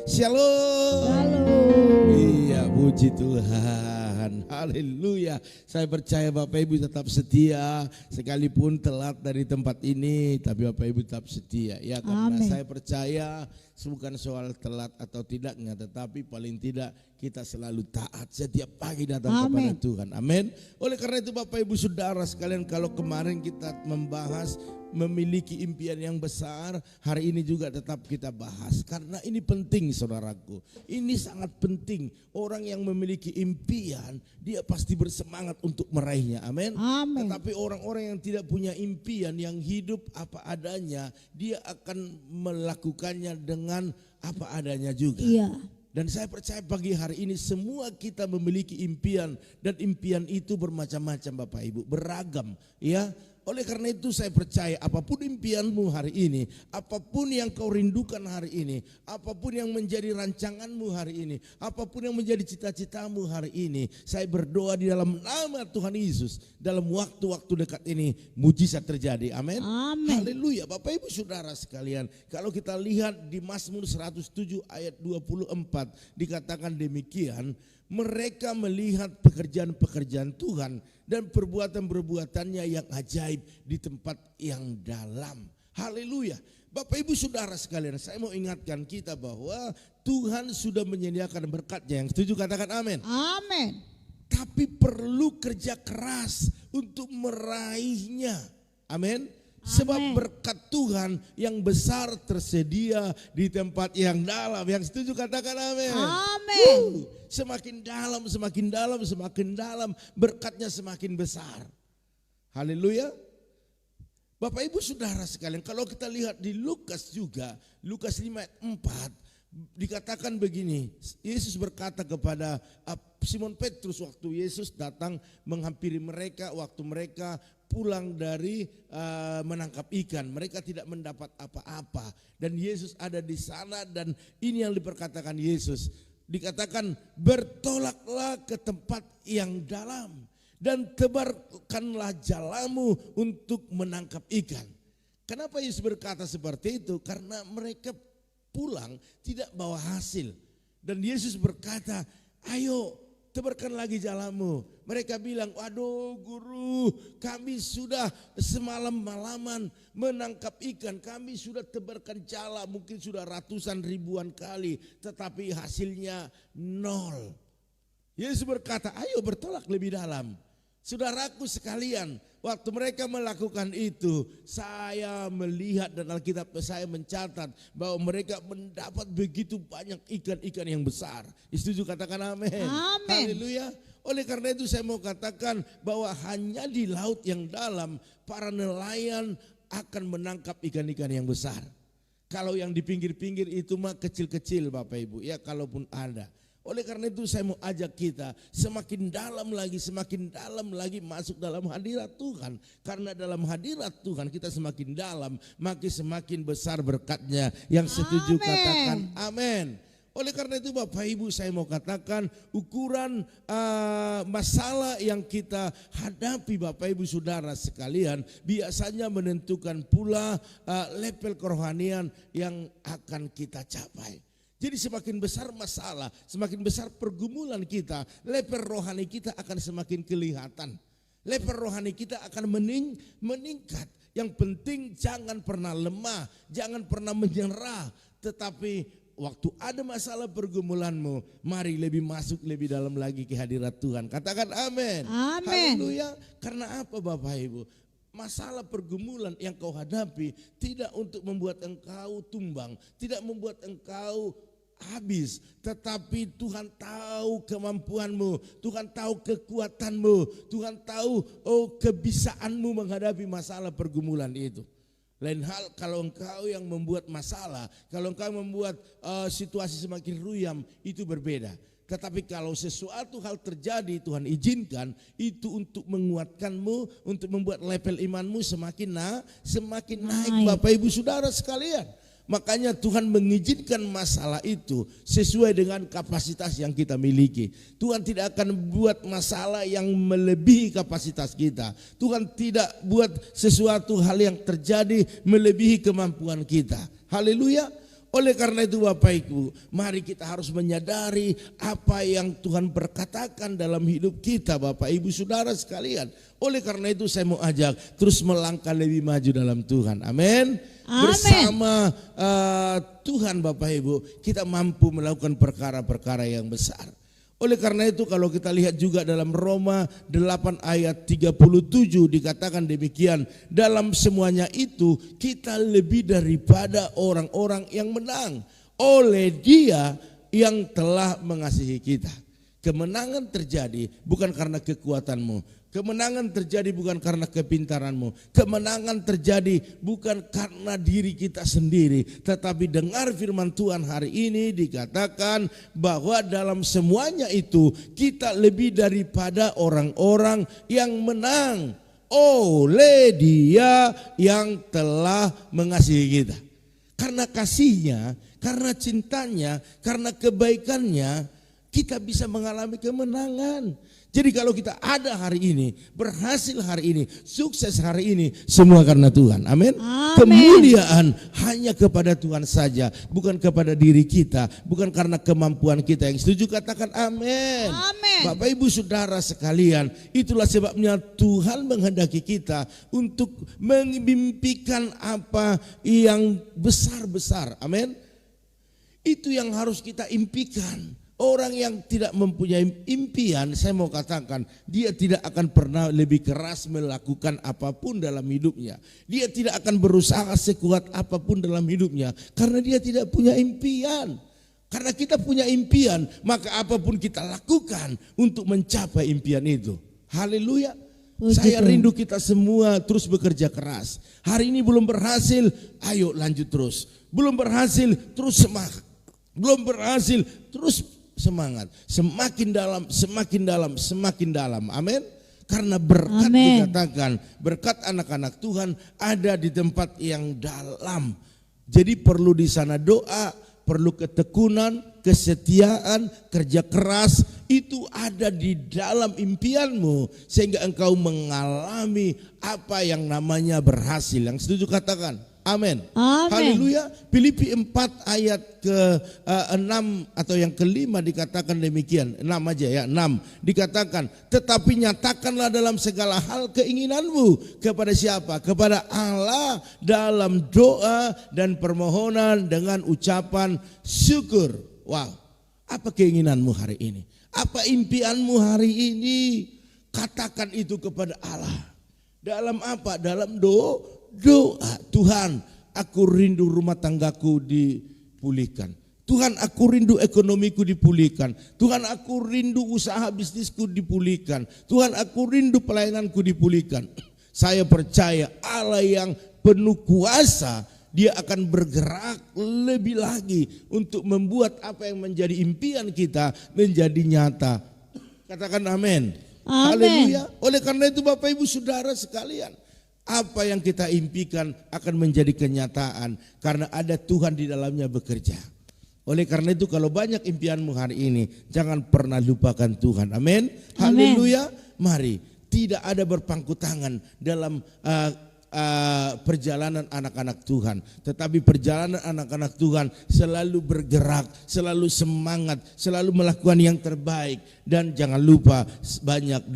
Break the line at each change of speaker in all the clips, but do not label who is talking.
Shalom.
Halo.
Iya, puji Tuhan. Haleluya. Saya percaya Bapak Ibu tetap setia, sekalipun telat dari tempat ini, tapi Bapak Ibu tetap setia. Ya, karena
Amin.
saya percaya bukan soal telat atau tidaknya, tetapi paling tidak kita selalu taat setiap pagi datang kepada Tuhan. Amin. Oleh karena itu Bapak Ibu Saudara sekalian, kalau kemarin kita membahas memiliki impian yang besar, hari ini juga tetap kita bahas. Karena ini penting saudaraku, ini sangat penting. Orang yang memiliki impian, dia pasti bersemangat untuk meraihnya, amin.
Amin.
Tetapi orang-orang yang tidak punya impian, yang hidup apa adanya, dia akan melakukannya dengan apa adanya juga.
Iya.
Dan saya percaya pagi hari ini semua kita memiliki impian, dan impian itu bermacam-macam Bapak Ibu, beragam ya. Oleh karena itu saya percaya apapun impianmu hari ini, apapun yang kau rindukan hari ini, apapun yang menjadi rancanganmu hari ini, apapun yang menjadi cita-citamu hari ini, saya berdoa di dalam nama Tuhan Yesus, dalam waktu-waktu dekat ini mujizat terjadi. Amin.
Amin.
Haleluya. Bapak Ibu Saudara sekalian, kalau kita lihat di Mazmur 107 ayat 24 dikatakan demikian, mereka melihat pekerjaan-pekerjaan Tuhan dan perbuatan-perbuatannya yang ajaib di tempat yang dalam. Haleluya. Bapak Ibu Saudara sekalian, saya mau ingatkan kita bahwa Tuhan sudah menyediakan berkat-Nya. Yang setuju katakan amin.
Amin.
Tapi perlu kerja keras untuk meraihnya. Amin. Sebab berkat Tuhan yang besar tersedia di tempat yang dalam. Yang setuju katakan amin.
Amin.
Semakin dalam, semakin dalam, semakin dalam, berkatnya semakin besar. Haleluya. Bapak Ibu Saudara sekalian, kalau kita lihat di Lukas juga, Lukas 5 ayat 4, dikatakan begini, Yesus berkata kepada Simon Petrus waktu Yesus datang menghampiri mereka, waktu mereka pulang dari menangkap ikan, mereka tidak mendapat apa-apa, dan Yesus ada di sana, dan ini yang diperkatakan Yesus, dikatakan bertolaklah ke tempat yang dalam dan tebarkanlah jalamu untuk menangkap ikan. Kenapa Yesus berkata seperti itu? Karena mereka pulang tidak bawa hasil, dan Yesus berkata, ayo tebarkan lagi jalamu. Mereka bilang, waduh guru, kami sudah semalam malaman menangkap ikan, kami sudah tebarkan jala mungkin sudah ratusan ribuan kali, tetapi hasilnya nol. Yesus berkata, ayo bertolak lebih dalam. Saudaraku sekalian, waktu mereka melakukan itu, saya melihat dan Alkitab saya mencatat bahwa mereka mendapat begitu banyak ikan-ikan yang besar. Setuju katakan amin.
Amin.
Haleluya. Oleh karena itu saya mau katakan bahwa hanya di laut yang dalam para nelayan akan menangkap ikan-ikan yang besar. Kalau yang di pinggir-pinggir itu mah kecil-kecil Bapak Ibu, ya kalaupun ada. Oleh karena itu saya mau ajak kita semakin dalam lagi masuk dalam hadirat Tuhan. Karena dalam hadirat Tuhan kita semakin dalam, makin semakin besar berkat-Nya. Yang setuju katakan amin. Oleh karena itu Bapak Ibu saya mau katakan ukuran masalah yang kita hadapi Bapak Ibu Saudara sekalian biasanya menentukan pula level kerohanian yang akan kita capai. Jadi semakin besar masalah, semakin besar pergumulan kita, level rohani kita akan semakin kelihatan. Level rohani kita akan meningkat. Yang penting jangan pernah lemah, jangan pernah menyerah. Tetapi waktu ada masalah pergumulanmu, mari lebih masuk lebih dalam lagi ke hadirat Tuhan. Katakan amin.
Amin.
Haleluya. Karena apa Bapak Ibu? Masalah pergumulan yang kau hadapi tidak untuk membuat engkau tumbang, tidak membuat engkau habis, tetapi Tuhan tahu kemampuanmu, Tuhan tahu kekuatanmu, Tuhan tahu kebisaanmu menghadapi masalah pergumulan itu. Lain hal kalau engkau yang membuat masalah, kalau engkau membuat situasi semakin ruyam, itu berbeda. Tetapi kalau sesuatu hal terjadi, Tuhan izinkan itu untuk menguatkanmu, untuk membuat level imanmu semakin naik Bapak Ibu Saudara sekalian. Makanya Tuhan mengizinkan masalah itu sesuai dengan kapasitas yang kita miliki. Tuhan tidak akan buat masalah yang melebihi kapasitas kita. Tuhan tidak buat sesuatu hal yang terjadi melebihi kemampuan kita. Haleluya. Oleh karena itu Bapak Ibu, mari kita harus menyadari apa yang Tuhan berkatakan dalam hidup kita Bapak Ibu Saudara sekalian. Oleh karena itu saya mau ajak terus melangkah lebih maju dalam Tuhan. Amin. Bersama Tuhan Bapak Ibu kita mampu melakukan perkara-perkara yang besar. Oleh karena itu kalau kita lihat juga dalam Roma 8 ayat 37 dikatakan demikian. Dalam semuanya itu kita lebih daripada orang-orang yang menang oleh Dia yang telah mengasihi kita. Kemenangan terjadi bukan karena kekuatanmu. Kemenangan terjadi bukan karena kepintaranmu. Kemenangan terjadi bukan karena diri kita sendiri. Tetapi dengar firman Tuhan hari ini dikatakan bahwa dalam semuanya itu kita lebih daripada orang-orang yang menang oleh Dia yang telah mengasihi kita. Karena kasihnya, karena cintanya, karena kebaikannya kita bisa mengalami kemenangan. Jadi kalau kita ada hari ini, berhasil hari ini, sukses hari ini, semua karena Tuhan. Amin. Kemuliaan hanya kepada Tuhan saja, bukan kepada diri kita, bukan karena kemampuan kita. Yang setuju katakan amin. Bapak Ibu Saudara sekalian, itulah sebabnya Tuhan menghendaki kita untuk memimpikan apa yang besar-besar. Amin. Itu yang harus kita impikan. Orang yang tidak mempunyai impian, saya mau katakan, dia tidak akan pernah lebih keras melakukan apapun dalam hidupnya. Dia tidak akan berusaha sekuat apapun dalam hidupnya, karena dia tidak punya impian. Karena kita punya impian, maka apapun kita lakukan untuk mencapai impian itu. Haleluya. Saya rindu kita semua terus bekerja keras. Hari ini belum berhasil, ayo lanjut terus. Belum berhasil, terus semangat. Belum berhasil, terus semangat, semakin dalam, semakin dalam, semakin dalam. Amin. Karena berkat dikatakan, berkat anak-anak Tuhan ada di tempat yang dalam. Jadi perlu di sana doa, perlu ketekunan, kesetiaan, kerja keras. Itu ada di dalam impianmu sehingga engkau mengalami apa yang namanya berhasil. Yang setuju katakan amin. Haleluya. Filipi 4 ayat ke-6 atau yang ke-5 dikatakan demikian. 6 aja ya, 6. Dikatakan, tetapi nyatakanlah dalam segala hal keinginanmu. Kepada siapa? Kepada Allah dalam doa dan permohonan dengan ucapan syukur. Wow. Apa keinginanmu hari ini? Apa impianmu hari ini? Katakan itu kepada Allah. Dalam apa? Dalam doa. Tuhan, aku rindu rumah tanggaku dipulihkan. Tuhan, aku rindu ekonomiku dipulihkan. Tuhan, aku rindu usaha bisnisku dipulihkan. Tuhan, aku rindu pelayananku dipulihkan. Saya percaya Allah yang penuh kuasa, Dia akan bergerak lebih lagi untuk membuat apa yang menjadi impian kita menjadi nyata. Katakan amin. Haleluya. Oleh karena itu Bapak Ibu Saudara sekalian, apa yang kita impikan akan menjadi kenyataan karena ada Tuhan di dalamnya bekerja. Oleh karena itu kalau banyak impianmu hari ini, jangan pernah lupakan Tuhan. Amin. Haleluya. Mari, tidak ada berpangku tangan dalam perjalanan anak-anak Tuhan. Tetapi perjalanan anak-anak Tuhan selalu bergerak, selalu semangat, selalu melakukan yang terbaik. Dan jangan lupa banyak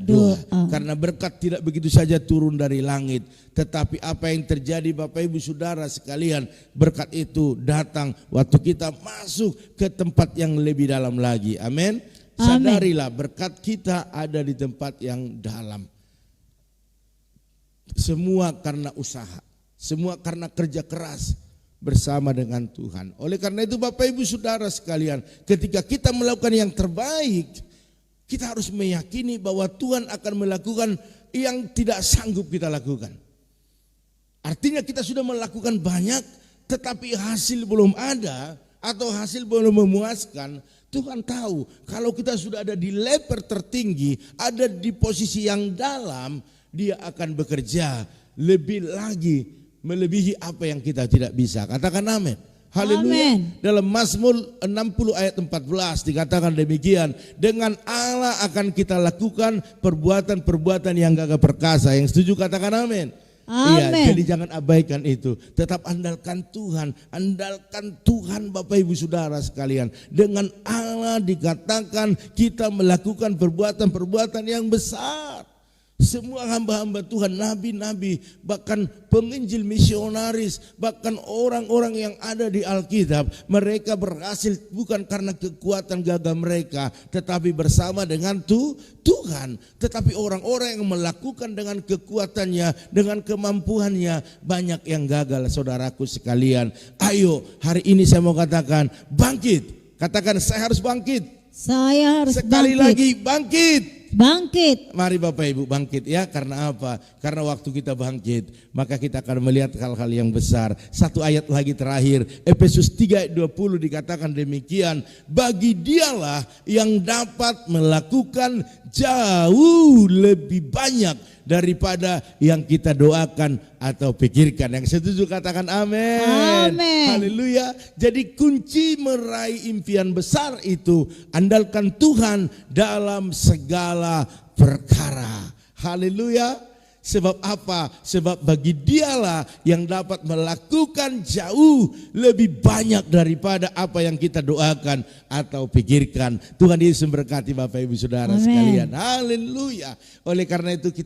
doa. Karena berkat tidak begitu saja turun dari langit. Tetapi apa yang terjadi Bapak Ibu Saudara sekalian, berkat itu datang waktu kita masuk ke tempat yang lebih dalam lagi. Amin. Sadarilah berkat kita ada di tempat yang dalam. Semua karena usaha, semua karena kerja keras bersama dengan Tuhan. Oleh karena itu Bapak Ibu Saudara sekalian, ketika kita melakukan yang terbaik, kita harus meyakini bahwa Tuhan akan melakukan yang tidak sanggup kita lakukan. Artinya kita sudah melakukan banyak, tetapi hasil belum ada atau hasil belum memuaskan. Tuhan tahu kalau kita sudah ada di level tertinggi, ada di posisi yang dalam, Dia akan bekerja lebih lagi, melebihi apa yang kita tidak bisa. Katakan amin. Haleluya. Dalam Mazmur 60 ayat 14 dikatakan demikian. Dengan Allah akan kita lakukan perbuatan-perbuatan yang gagah perkasa. Yang setuju katakan amin. Iya,
Amin.
jadi jangan abaikan itu. Tetap andalkan Tuhan Bapak Ibu Saudara sekalian. Dengan Allah dikatakan kita melakukan perbuatan-perbuatan yang besar. Semua hamba-hamba Tuhan, nabi-nabi, bahkan penginjil misionaris, bahkan orang-orang yang ada di Alkitab, mereka berhasil bukan karena kekuatan gagah mereka, tetapi bersama dengan Tuhan. Tetapi orang-orang yang melakukan dengan kekuatannya, dengan kemampuannya, banyak yang gagal, saudaraku sekalian. Ayo, hari ini saya mau katakan, bangkit. Katakan, saya harus bangkit.
Saya harus
Sekali
bangkit.
lagi, bangkit.
Bangkit.
Mari Bapak Ibu bangkit ya. Karena apa? Karena waktu kita bangkit, maka kita akan melihat hal-hal yang besar. Satu ayat lagi terakhir, Efesus 3 ayat 20 dikatakan demikian. Bagi dialah yang dapat melakukan jauh lebih banyak daripada yang kita doakan atau pikirkan. Yang setuju katakan amin.
Amin.
Haleluya. Jadi kunci meraih impian besar itu, andalkan Tuhan dalam segala perkara. Haleluya. Sebab apa? Sebab bagi dialah yang dapat melakukan jauh lebih banyak daripada apa yang kita doakan atau pikirkan. Tuhan Yesus memberkati Bapak Ibu Saudara
Amin.
sekalian. Haleluya. Oleh karena itu kita